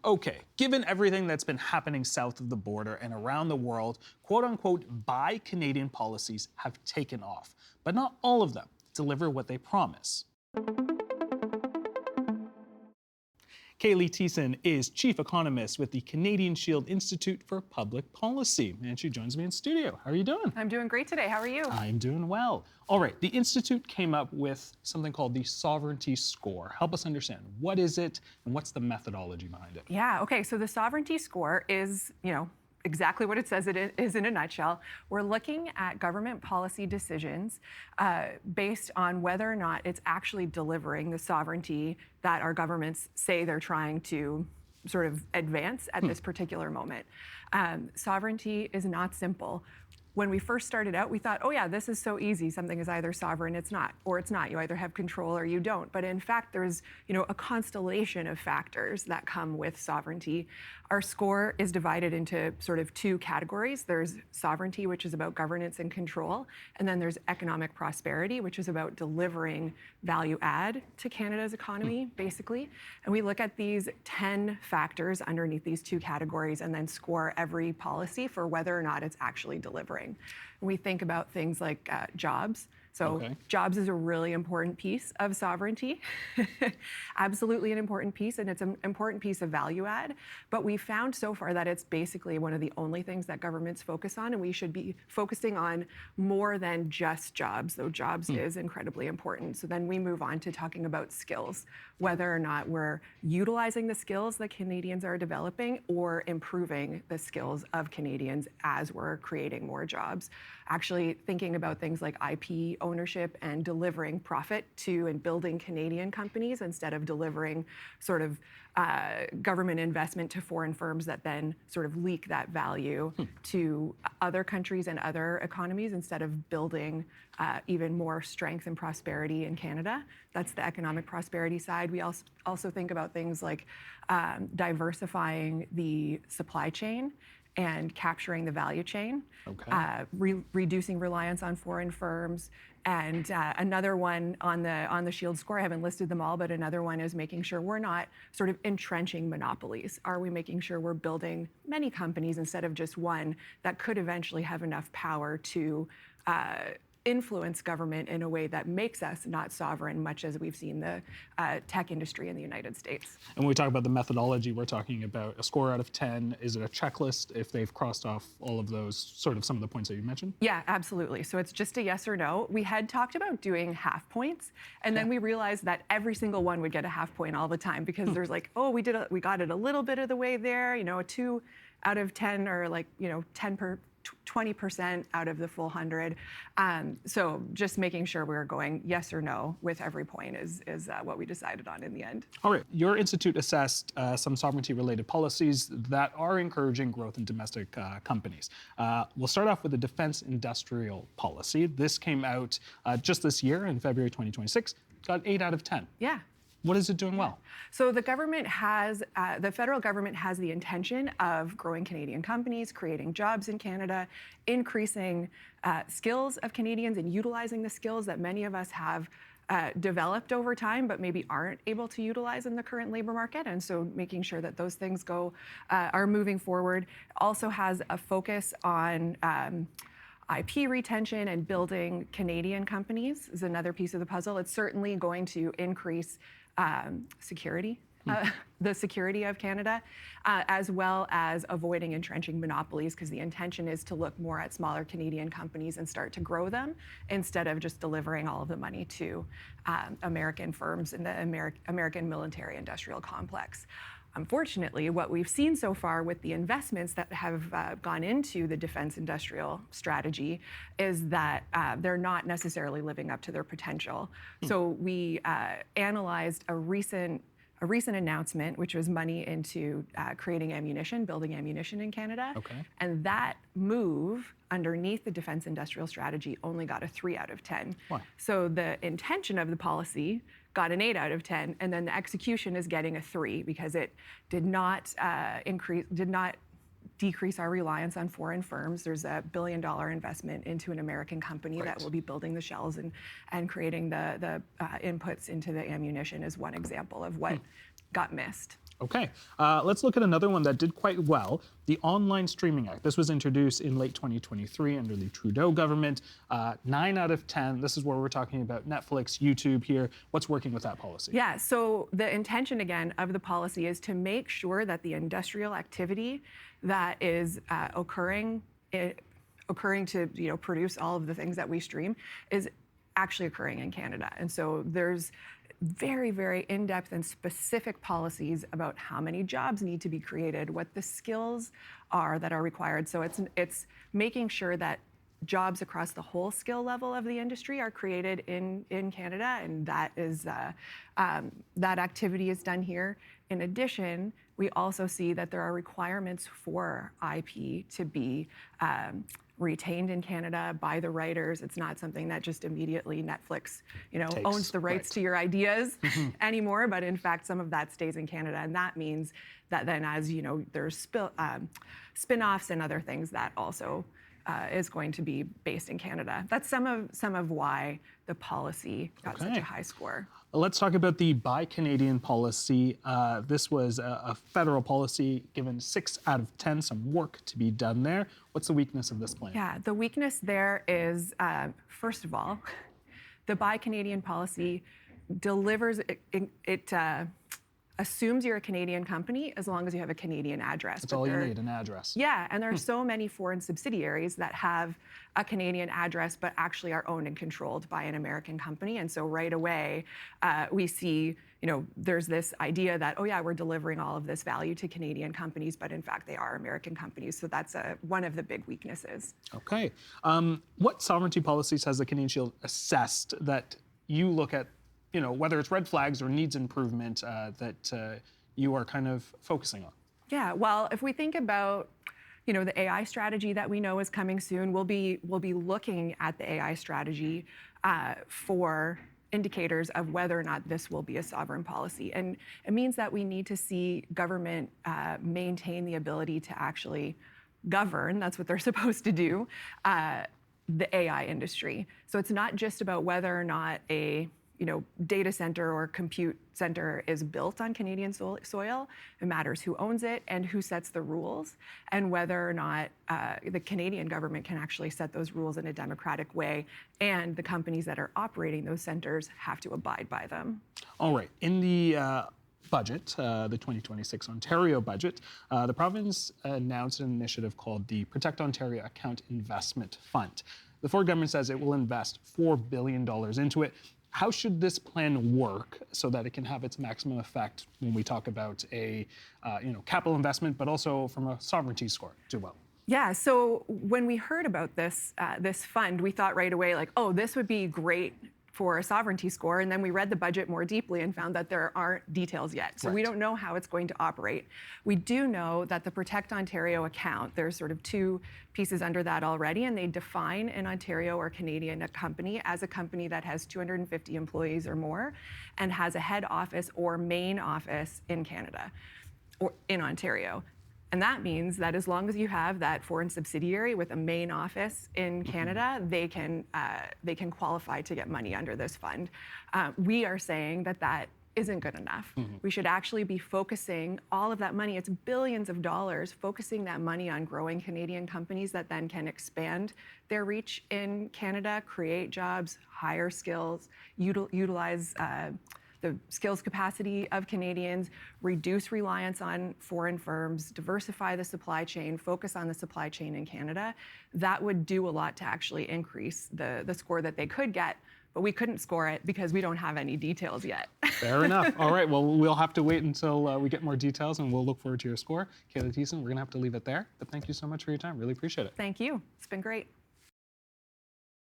Okay, given everything that's been happening south of the border and around the world, quote unquote, buy Canadian policies have taken off, but not all of them deliver what they promise. Kaylie Tiessen is chief economist with the Canadian Shield Institute for Public Policy, and she joins me in studio. How are you doing? I'm doing great today. How are you? I'm doing well. All right, the Institute came up with something called the Sovereignty Score. Help us understand, what is it and what's the methodology behind it? Yeah, okay, so the Sovereignty Score is, exactly what it says it is in a nutshell. We're looking at government policy decisions based on whether or not it's actually delivering the sovereignty that our governments say they're trying to sort of advance at this particular moment. Sovereignty is not simple. When we first started out, we thought, oh yeah, this is so easy. Something is either sovereign, it's not, or it's not. You either have control or you don't. But in fact, there's a constellation of factors that come with sovereignty. Our score is divided into sort of two categories. There's sovereignty, which is about governance and control. And then there's economic prosperity, which is about delivering value add to Canada's economy, basically. And we look at these 10 factors underneath these two categories and then score every policy for whether or not it's actually delivering. And we think about things like jobs. So jobs is a really important piece of sovereignty, absolutely an important piece, and it's an important piece of value add. But we found so far that it's basically one of the only things that governments focus on, and we should be focusing on more than just jobs, though jobs is incredibly important. So then we move on to talking about skills, whether or not we're utilizing the skills that Canadians are developing or improving the skills of Canadians as we're creating more jobs. Actually thinking about things like IP ownership and delivering profit to and building Canadian companies instead of delivering sort of government investment to foreign firms that then sort of leak that value to other countries and other economies instead of building even more strength and prosperity in Canada. That's the economic prosperity side. We also think about things like diversifying the supply chain and capturing the value chain, reducing reliance on foreign firms. And another one on the Shield score, I haven't listed them all, but another one is making sure we're not sort of entrenching monopolies. Are we making sure we're building many companies instead of just one that could eventually have enough power to influence government in a way that makes us not sovereign, much as we've seen the tech industry in the United States. And when we talk about the methodology, we're talking about a score out of 10. Is it a checklist if they've crossed off all of those, sort of some of the points that you mentioned? Yeah, absolutely. So it's just a yes or no. We had talked about doing half points, and then we realized that every single one would get a half point all the time because there's like, oh, we got it a little bit of the way there, a 2 out of 10 or like, 20% out of the full 100. So just making sure we're going yes or no with every point is what we decided on in the end. All right, your institute assessed some sovereignty-related policies that are encouraging growth in domestic companies. We'll start off with the defense industrial policy. This came out just this year in February 2026, got 8 out of 10. Yeah. What is it doing well? So the government has, the federal government has the intention of growing Canadian companies, creating jobs in Canada, increasing skills of Canadians and utilizing the skills that many of us have developed over time, but maybe aren't able to utilize in the current labor market. And so making sure that those things are moving forward. Also has a focus on IP retention and building Canadian companies is another piece of the puzzle. It's certainly going to increase security, the security of Canada, as well as avoiding entrenching monopolies, because the intention is to look more at smaller Canadian companies and start to grow them instead of just delivering all of the money to American firms in the American military industrial complex. Unfortunately, what we've seen so far with the investments that have gone into the defense industrial strategy is that they're not necessarily living up to their potential. So we analyzed a recent announcement, which was money into creating ammunition, building ammunition in Canada. And that move underneath the defense industrial strategy only got a 3 out of 10. Why? So the intention of the policy got an 8 out of 10, and then the execution is getting a 3 because it did not decrease our reliance on foreign firms. There's a $1 billion investment into an American company that will be building the shells and creating the inputs into the ammunition is one example of what got missed. Okay, let's look at another one that did quite well, the Online Streaming Act. This was introduced in late 2023 under the Trudeau government. 9 out of 10, this is where we're talking about Netflix, YouTube here. What's working with that policy? Yeah, so the intention again of the policy is to make sure that the industrial activity that is occurring to produce all of the things that we stream is actually occurring in Canada. And so there's very, very in-depth and specific policies about how many jobs need to be created, what the skills are that are required. So it's making sure that jobs across the whole skill level of the industry are created in Canada, and that is that activity is done here. In addition, we also see that there are requirements for IP to be retained in Canada by the writers. It's not something that just immediately Netflix, owns the rights to your ideas anymore, but in fact, some of that stays in Canada. And that means that then as there's spin-offs and other things that also is going to be based in Canada. That's some of why the policy got such a high score. Let's talk about the Buy Canadian policy. This was a federal policy given 6 out of 10, some work to be done there. What's the weakness of this plan? Yeah, the weakness there is, first of all, the Buy Canadian policy delivers, it assumes you're a Canadian company as long as you have a Canadian address. That's all you need, an address. Yeah, and there are so many foreign subsidiaries that have a Canadian address but actually are owned and controlled by an American company. And so right away, we see, there's this idea that, oh yeah, we're delivering all of this value to Canadian companies, but in fact, they are American companies. So that's one of the big weaknesses. Okay. What sovereignty policies has the Canadian Shield assessed that you look at, whether it's red flags or needs improvement that you are kind of focusing on? Yeah, well, if we think about the AI strategy that we know is coming soon, we'll be looking at the AI strategy for indicators of whether or not this will be a sovereign policy. And it means that we need to see government maintain the ability to actually govern, that's what they're supposed to do, the AI industry. So it's not just about whether or not a data center or compute center is built on Canadian soil. It matters who owns it and who sets the rules, and whether or not the Canadian government can actually set those rules in a democratic way, and the companies that are operating those centers have to abide by them. All right. In the budget, the 2026 Ontario budget, the province announced an initiative called the Protect Ontario Account Investment Fund. The Ford government says it will invest $4 billion into it. How should this plan work so that it can have its maximum effect when we talk about a capital investment, but also from a sovereignty score do well? Yeah, so when we heard about this fund, we thought right away, like, oh, this would be great for a sovereignty score. And then we read the budget more deeply and found that there aren't details yet. So we don't know how it's going to operate. We do know that the Protect Ontario account, there's sort of 2 pieces under that already, and they define an Ontario or Canadian company as a company that has 250 employees or more and has a head office or main office in Canada or in Ontario. And that means that as long as you have that foreign subsidiary with a main office in Canada, they can qualify to get money under this fund. We are saying that isn't good enough. We should actually be focusing all of that money, it's billions of dollars, focusing that money on growing Canadian companies that then can expand their reach in Canada, create jobs, hire skills, utilize the skills capacity of Canadians, reduce reliance on foreign firms, diversify the supply chain, focus on the supply chain in Canada. That would do a lot to actually increase the score that they could get, but we couldn't score it because we don't have any details yet. Fair enough. All right, well, we'll have to wait until we get more details, and we'll look forward to your score. Kaylie Tiessen, we're gonna have to leave it there, but thank you so much for your time. Really appreciate it. Thank you. It's been great.